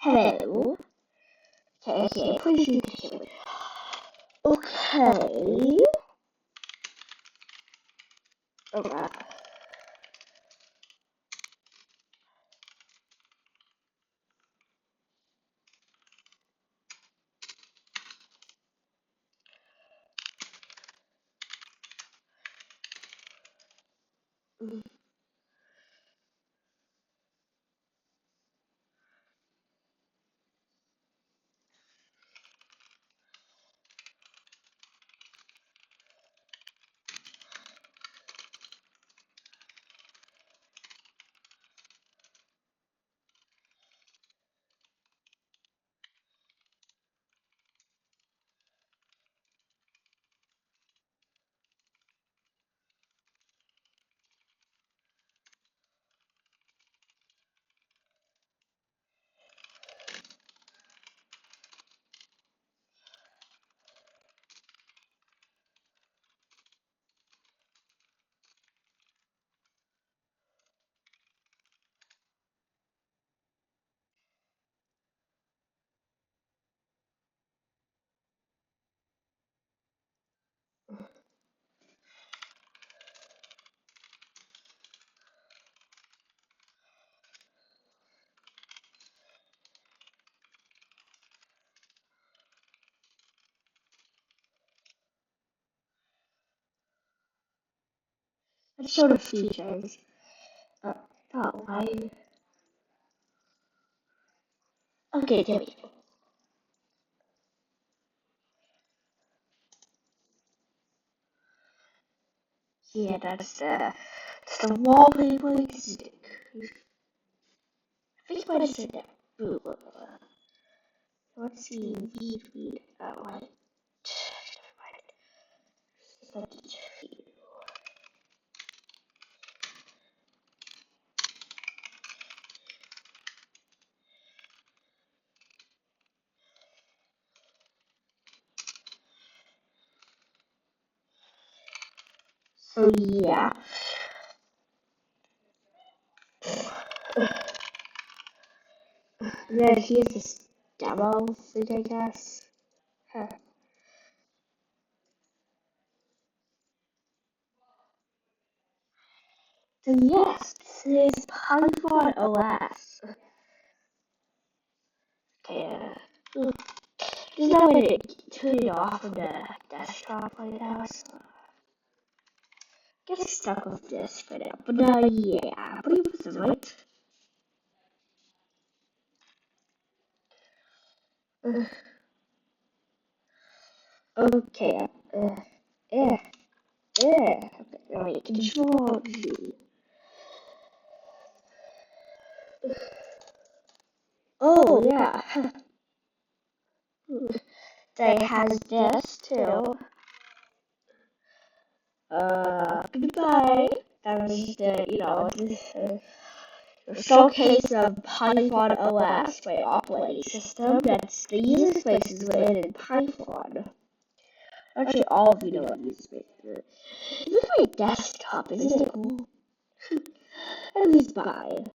Hello. Okay, please be patient. Okay. Okay. What sort of features? Why? Okay, there we go. Yeah, that's the wallpaper stick. I think I might have said that. Let's see, read, what? So yeah. Then here's this demo thing, I guess. Huh. So yes, this is PythonOS. Okay, there's no way to turn it off from the desktop right now, so get stuck with this for now. But yeah, I believe it's right. Okay, yeah, yeah. Okay, wait, control Z. Oh yeah, they has this too. Goodbye. That was the showcase of PythonOS, my operating system. That's the user space is written in Python. Actually, all of you know what user space is. This is my desktop, isn't it cool? At least bye.